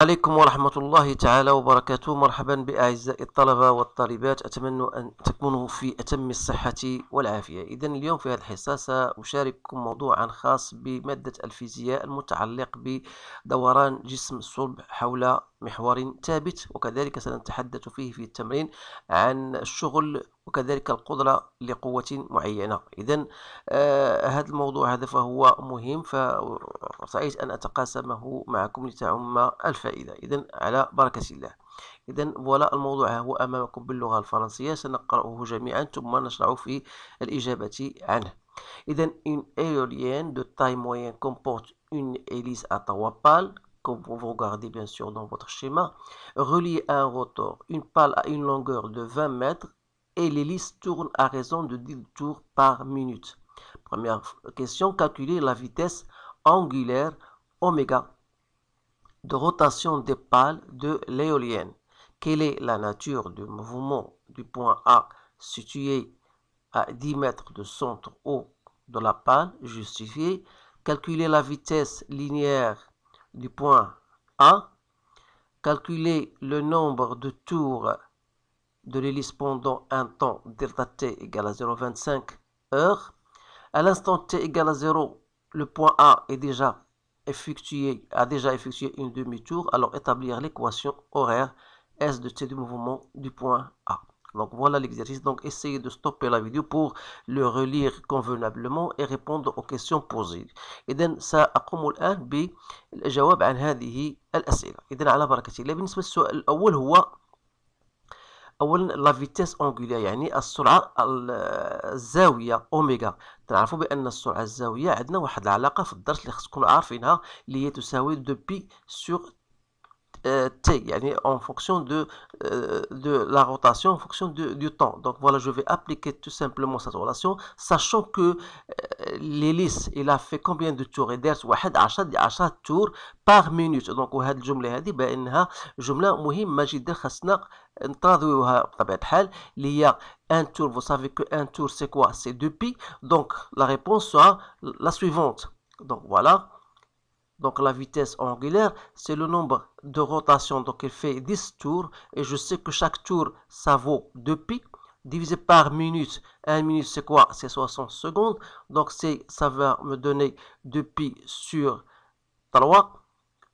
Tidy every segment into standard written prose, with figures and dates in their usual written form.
عليكم ورحمة الله تعالى وبركاته. مرحبا بأعزائي الطلبة والطالبات، أتمنى أن تكونوا في أتم الصحة والعافية. إذا اليوم في هذه الحصة سأشارككم موضوعا خاص بمادة الفيزياء المتعلق بدوران جسم الصلب حول محور ثابت، وكذلك سنتحدث فيه في التمرين عن الشغل وكذلك القدرة لقوة معينة. إذا هذا الموضوع هذا فهو مهم، فرأيت أن أتقاسمه معكم لتعم الفائدة. إذا على بركة الله. إذا فوالا الموضوع هو أمامكم باللغة الفرنسية، سنقرأه جميعا ثم نشرع في الإجابة عنه. إذا une éolienne de taille moyenne comporte une hélice à trois pales, comme vous regardez bien sûr dans votre schéma, reliée à un rotor. Une pale a une longueur de 20 mètres et l'hélice tourne à raison de 10 tours par minute. Première question, calculer la vitesse angulaire oméga de rotation des pales de l'éolienne. Quelle est la nature du mouvement du point A situé à 10 mètres de centre haut de la pale? Justifié. Calculer la vitesse linéaire du point A. Calculer le nombre de tours de l'hélice pendant un temps delta t égale à 0,25 heures. À l'instant t égale à 0, le point A a déjà effectué une demi-tour. Alors établir l'équation horaire S de t du mouvement du point A. Donc voilà l'exercice. Donc essayez de stopper la vidéo pour le relire convenablement et répondre aux questions posées. إذا سأقوم الآن بالجواب عن هذه الأسئلة. إذا على بركة الله. بالنسبة للسؤال الأول هو أولا لا فيتيس أونغولير، يعني السرعة الزاوية أوميغا. تعرفوا بأن السرعة الزاوية عندنا واحد العلاقة في الدرس اللي خصكم عارفينها، اللي هي تساوي دو بي سور t, يعني en fonction de la rotation, en fonction du temps. Donc voilà, je vais appliquer tout simplement cette relation, sachant que l'hélice il a fait combien de tours؟ دارت واحد 10 tours par minute. donc وهذه الجملة هذه بأنها جملة مهمة جدا، خاصنا نتراضيوها بطبيعة الحال، اللي هي un tour. Vous savez que un tour c'est quoi؟ c'est 2π. donc la réponse sera la suivante. donc voilà. Donc la vitesse angulaire, c'est le nombre de rotations. Donc elle fait 10 tours. Et je sais que chaque tour, ça vaut 2π. Divisé par minute. 1 minute, c'est quoi? C'est 60 secondes. Donc ça va me donner 2π sur 3.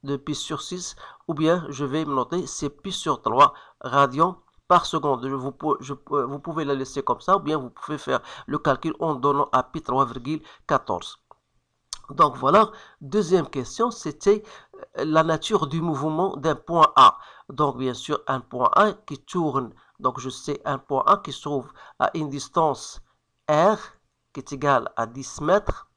2π sur 6. Ou bien je vais me noter c'est π sur 3 radians par seconde. Vous pouvez la laisser comme ça. Ou bien vous pouvez faire le calcul en donnant à π 3,14. Donc voilà, deuxième question, c'était la nature du mouvement d'un point A. Donc bien sûr, un point A qui tourne, donc je sais un point A qui se trouve à une distance R qui est égale à 10 mètres.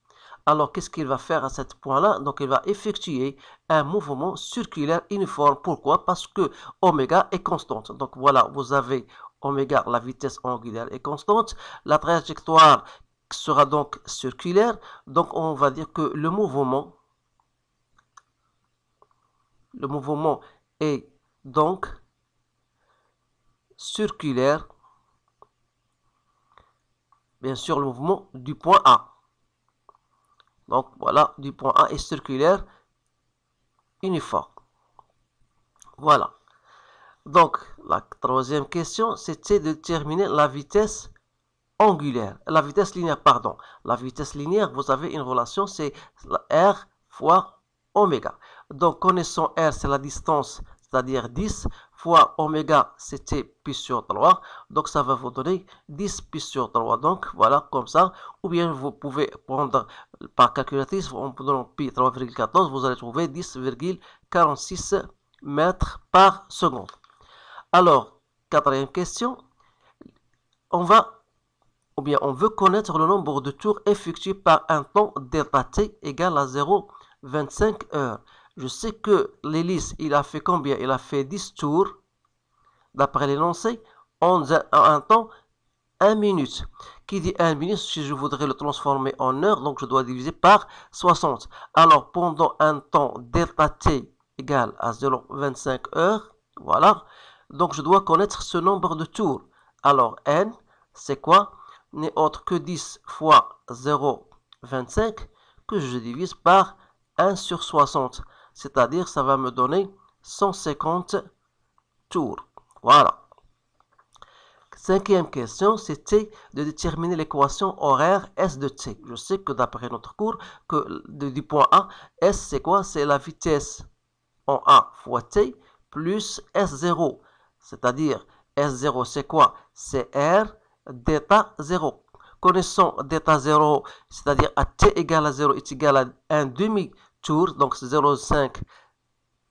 Alors qu'est-ce qu'il va faire à ce point-là? Donc il va effectuer un mouvement circulaire uniforme. Pourquoi? Parce que oméga est constante. Donc voilà, vous avez oméga, la vitesse angulaire est constante, la trajectoire sera donc circulaire. Donc on va dire que le mouvement est donc circulaire. Bien sûr, le mouvement du point A. Donc voilà, du point A est circulaire uniforme. Voilà. Donc la troisième question, c'était de déterminer la vitesse angulaire, la vitesse linéaire, pardon. La vitesse linéaire, vous avez une relation, c'est R fois oméga. Donc, connaissant R, c'est la distance, c'est-à-dire 10, fois oméga, c'était π sur 3. Donc, ça va vous donner 10 π sur 3. Donc, voilà, comme ça. Ou bien, vous pouvez prendre par calculatrice, en prenant π 3,14, vous allez trouver 10,46 mètres par seconde. Alors, quatrième question, on veut connaître le nombre de tours effectués par un temps delta t égal à 0,25 heures. Je sais que l'hélice, il a fait combien? Il a fait 10 tours, d'après l'énoncé, en un temps 1 minute. Qui dit 1 minute, si je voudrais le transformer en heure, donc je dois diviser par 60. Alors, pendant un temps delta t égal à 0,25 heures, voilà. Donc, je dois connaître ce nombre de tours. Alors, n, c'est quoi? N'est autre que 10 fois 0,25 que je divise par 1 sur 60. C'est-à-dire, ça va me donner 150 tours. Voilà. Cinquième question, c'était de déterminer l'équation horaire S de t. Je sais que d'après notre cours, que du point A, S c'est quoi? C'est la vitesse en A fois t plus S0. C'est-à-dire S0 c'est quoi? C'est R delta 0. Connaissons delta 0, c'est-à-dire à t égale à 0 est égal à un demi-tour, donc 0,5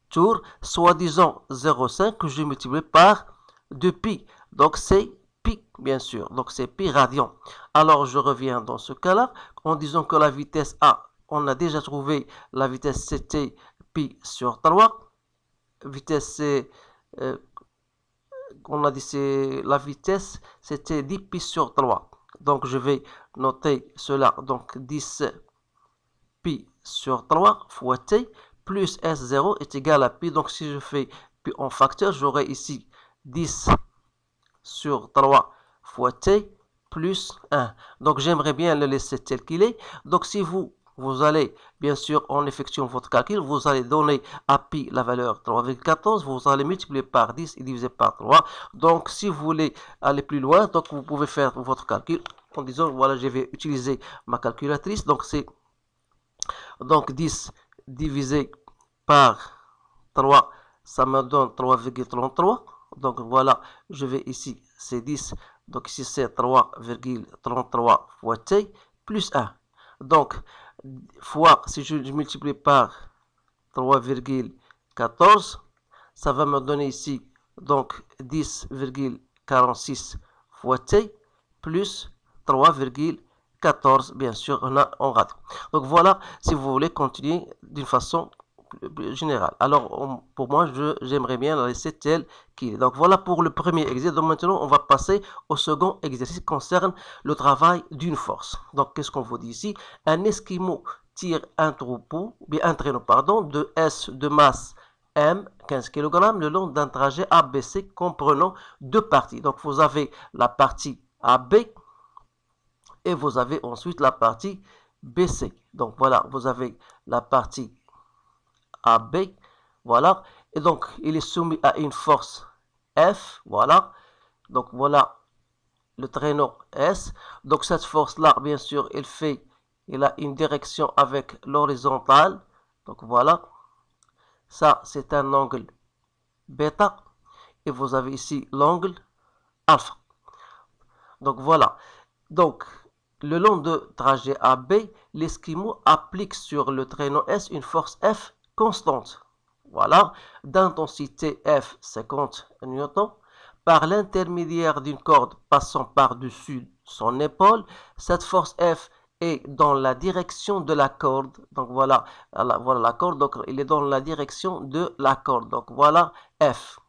tours, soit disant 0,5 que je multiplie par 2pi. Donc c'est pi, bien sûr. Donc c'est pi radian. Alors je reviens dans ce cas-là, en disant que la vitesse A, on a déjà trouvé la vitesse c'était pi sur 3. Vitesse C, on a dit c'est la vitesse, c'était 10 pi sur 3. Donc je vais noter cela. Donc 10 pi sur 3 fois t plus S0 est égal à pi. Donc si je fais pi en facteur, j'aurai ici 10 sur 3 fois t plus 1. Donc j'aimerais bien le laisser tel qu'il est. Donc si vous allez, bien sûr, en effectuant votre calcul, vous allez donner à pi la valeur 3,14, vous allez multiplier par 10 et diviser par 3. Donc si vous voulez aller plus loin, donc vous pouvez faire votre calcul en disant, voilà, je vais utiliser ma calculatrice. Donc c'est 10 divisé par 3, ça me donne 3,33. Donc voilà, je vais ici, c'est 10. Donc ici, c'est 3,33 fois t plus 1. Donc, fois, si je multiplie par 3,14, ça va me donner ici, donc 10,46 fois t plus 3,14, bien sûr, on rate. Donc voilà, si vous voulez continuer d'une façon générale. Alors, pour moi, j'aimerais bien la laisser telle qu'il est. Donc voilà pour le premier exercice. Donc maintenant, on va passer au second exercice qui concerne le travail d'une force. Donc, qu'est-ce qu'on vous dit ici? Un Esquimau tire un traîneau, de S de masse M, 15 kg, le long d'un trajet ABC comprenant deux parties. Donc, vous avez la partie AB et vous avez ensuite la partie BC. Donc, voilà, vous avez la partie AB, voilà, et donc il est soumis à une force F, voilà, donc voilà le traîneau S, donc cette force-là, bien sûr, il a une direction avec l'horizontale, donc voilà, ça c'est un angle bêta, et vous avez ici l'angle alpha, donc voilà, donc le long de trajet AB, l'Esquimau applique sur le traîneau S une force F constante, voilà, d'intensité F 50 newtons, par l'intermédiaire d'une corde passant par-dessus son épaule. Cette force F est dans la direction de la corde, donc voilà la corde, donc il est dans la direction de la corde, donc voilà F.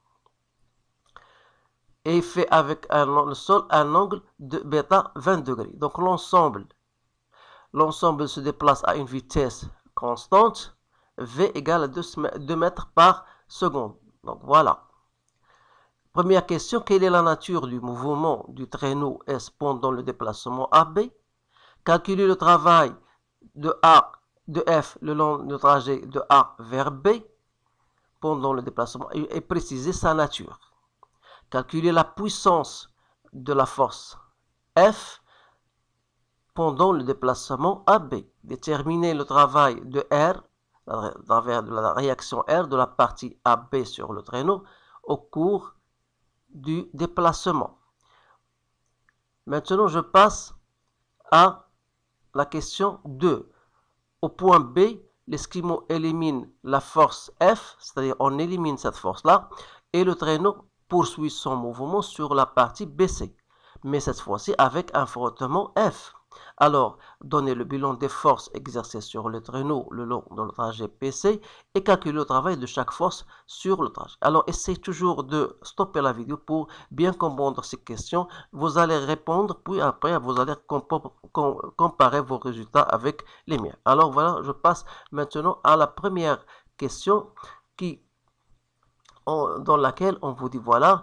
Et il fait avec le sol un angle de bêta 20 degrés. Donc l'ensemble se déplace à une vitesse constante, V égale à 2 mètres par seconde. Donc voilà. Première question, quelle est la nature du mouvement du traîneau S pendant le déplacement AB? Calculer le travail de F le long du trajet de A vers B pendant le déplacement et préciser sa nature. Calculer la puissance de la force F pendant le déplacement AB. Déterminer le travail de R, à travers de la réaction R de la partie AB sur le traîneau au cours du déplacement. Maintenant, je passe à la question 2. Au point B, l'Esquimau élimine la force F, c'est-à-dire on élimine cette force-là, et le traîneau poursuit son mouvement sur la partie BC, mais cette fois-ci avec un frottement F. Alors, donnez le bilan des forces exercées sur le traîneau le long de le trajet PC et calculez le travail de chaque force sur le trajet. Alors, essayez toujours de stopper la vidéo pour bien comprendre ces questions. Vous allez répondre, puis après, vous allez comparer vos résultats avec les miens. Alors, voilà, je passe maintenant à la première question dans laquelle on vous dit, voilà,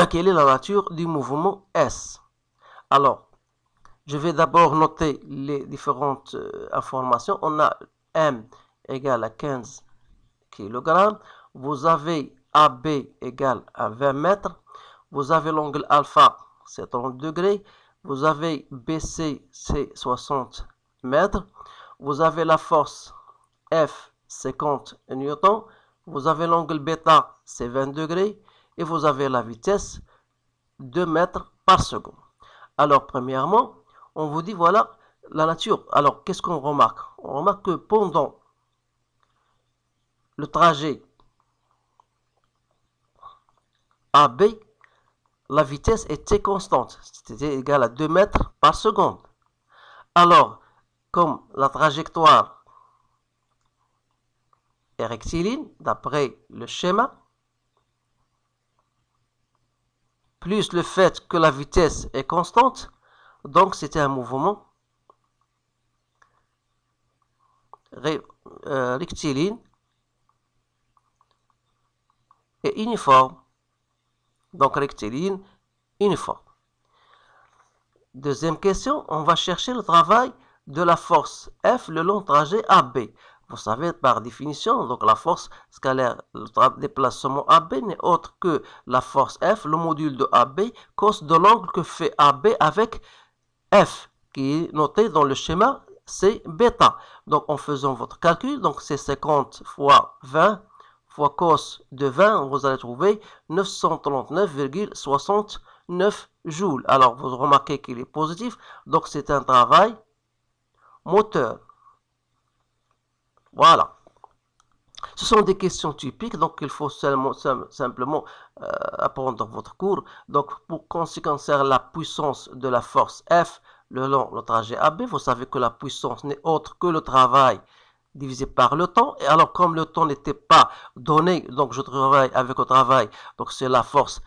quelle est la nature du mouvement S. Alors, je vais d'abord noter les différentes informations. On a M égale à 15 kg. Vous avez AB égale à 20 mètres. Vous avez l'angle alpha, c'est 30 degrés. Vous avez BC, c'est 60 mètres. Vous avez la force F, 50 newtons. Vous avez l'angle bêta, c'est 20 degrés. Et vous avez la vitesse 2 mètres par seconde. Alors, premièrement, on vous dit, voilà, la nature. Alors, qu'est-ce qu'on remarque? On remarque que pendant le trajet AB, la vitesse était constante, c'était égal à 2 mètres par seconde. Alors, comme la trajectoire est rectiligne, d'après le schéma, plus le fait que la vitesse est constante, donc c'était un mouvement rectiligne et uniforme. Donc rectiligne, uniforme. Deuxième question, on va chercher le travail de la force F le long trajet AB. Vous savez, par définition, donc la force scalaire, le déplacement AB n'est autre que la force F, le module de AB, cos de l'angle que fait AB avec F, qui est noté dans le schéma, c'est bêta. Donc en faisant votre calcul, donc c'est 50 fois 20 fois cos de 20, vous allez trouver 939,69 joules. Alors, vous remarquez qu'il est positif, donc c'est un travail moteur. Voilà. Ce sont des questions typiques, donc il faut simplement apprendre votre cours. Donc, pour ce qui concerne la puissance de la force F le long le trajet AB, vous savez que la puissance n'est autre que le travail divisé par le temps. Et alors, comme le temps n'était pas donné, donc je travaille avec le travail, donc c'est la force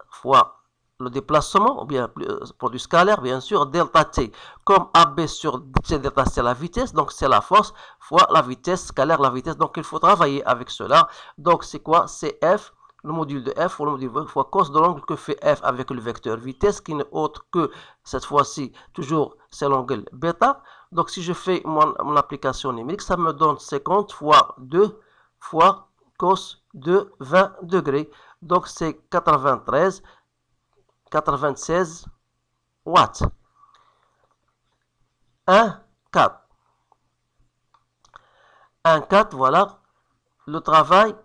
fois le déplacement, ou bien produit scalaire, bien sûr, delta t. Comme AB sur t delta c'est la vitesse, donc c'est la force fois la vitesse scalaire, la vitesse. Donc il faut travailler avec cela. Donc c'est quoi? C'est F, le module de F, ou le module fois cos de l'angle que fait F avec le vecteur vitesse, qui n'est autre que, cette fois-ci, toujours, c'est l'angle bêta. Donc si je fais mon application numérique, ça me donne 50 fois 2 fois cos de 20 degrés. Donc c'est 96 watts. 1,4. 1,4, voilà le travail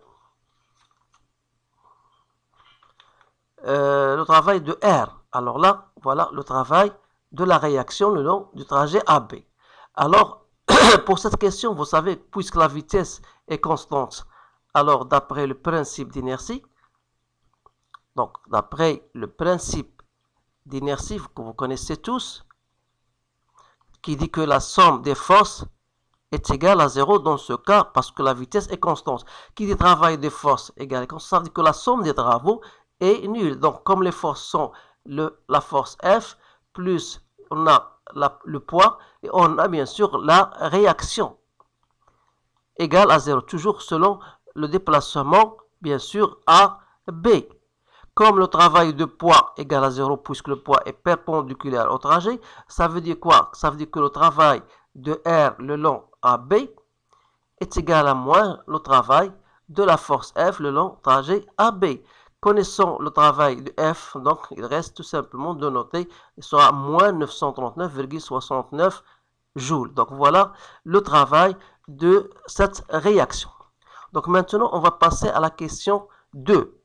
de R. Alors là, voilà le travail de la réaction le long du trajet AB. Alors, pour cette question, vous savez, puisque la vitesse est constante, alors d'après le principe d'inertie, donc d'après le principe d'inertie que vous connaissez tous, qui dit que la somme des forces est égale à 0 dans ce cas, parce que la vitesse est constante. Qui dit travail des forces égale à constante, ça veut dire que la somme des travaux est nulle. Donc, comme les forces sont la force F, plus on a le poids, et on a bien sûr la réaction égale à 0, toujours selon le déplacement, bien sûr, AB. Comme le travail de poids égale à 0, puisque le poids est perpendiculaire au trajet, ça veut dire quoi? Ça veut dire que le travail de R le long AB est égal à moins le travail de la force F le long trajet AB. Connaissant le travail de F, donc il reste tout simplement de noter, il sera moins 939,69 joules. Donc voilà le travail de cette réaction. Donc maintenant, on va passer à la question 2.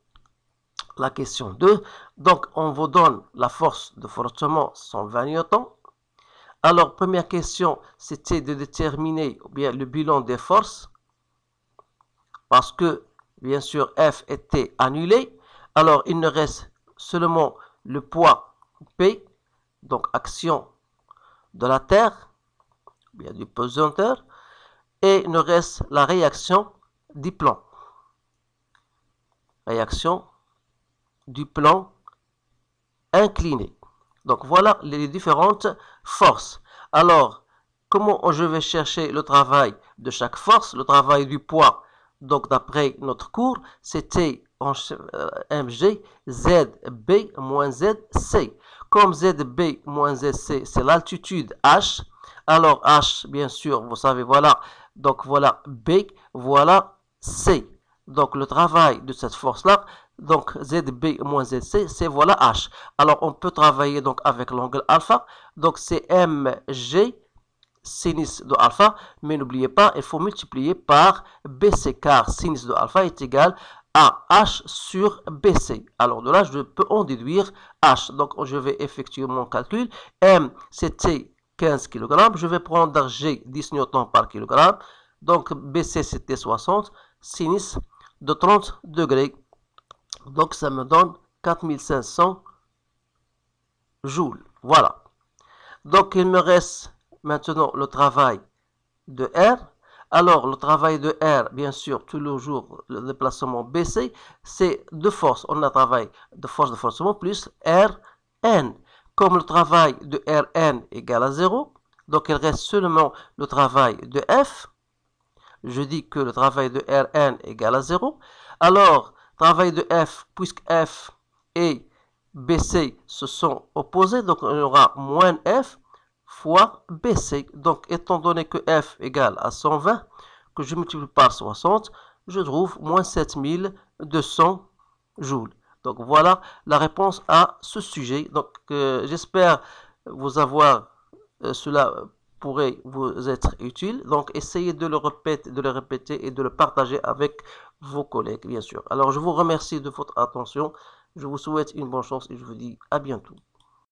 La question 2, donc on vous donne la force de frottement 120 newtons. Alors, première question, c'était de déterminer bien le bilan des forces, parce que, bien sûr, F était annulé. Alors, il ne reste seulement le poids P, donc action de la Terre, bien du pesanteur, et il ne reste la réaction du plan. Réaction du plan incliné. Donc voilà les différentes forces. Alors, comment je vais chercher le travail de chaque force? Le travail du poids, donc d'après notre cours, c'était en mg zb moins zc. Comme zb moins zc, c'est l'altitude h. Alors h, bien sûr, vous savez, voilà. Donc voilà b, voilà C. Donc le travail de cette force-là, donc ZB moins ZC, c'est voilà H. Alors on peut travailler donc avec l'angle alpha, donc c'est MG sinus de alpha, mais n'oubliez pas, il faut multiplier par BC, car sinus de alpha est égal à H sur BC. Alors de là, je peux en déduire H. Donc je vais effectuer mon calcul. M, c'était 15 kg. Je vais prendre G, 10 newtons par kilogramme. Donc BC, c'était 60. Sinus de 30 degrés. Donc ça me donne 4500 joules. Voilà. Donc il me reste maintenant le travail de R. Alors le travail de R, bien sûr, tous les jours, le déplacement BC, c'est de force. On a travail de forcement plus Rn. Comme le travail de Rn égale à 0, donc il reste seulement le travail de F. Je dis que le travail de Rn égale à 0. Alors, travail de F, puisque F et BC se sont opposés, donc on aura moins F fois BC. Donc, étant donné que F égale à 120, que je multiplie par 60, je trouve moins 7200 joules. Donc, voilà la réponse à ce sujet. Donc, j'espère vous avoir cela pourrait vous être utile. Donc, essayez de le répéter et de le partager avec vos collègues, bien sûr. Alors, je vous remercie de votre attention. Je vous souhaite une bonne chance et je vous dis à bientôt.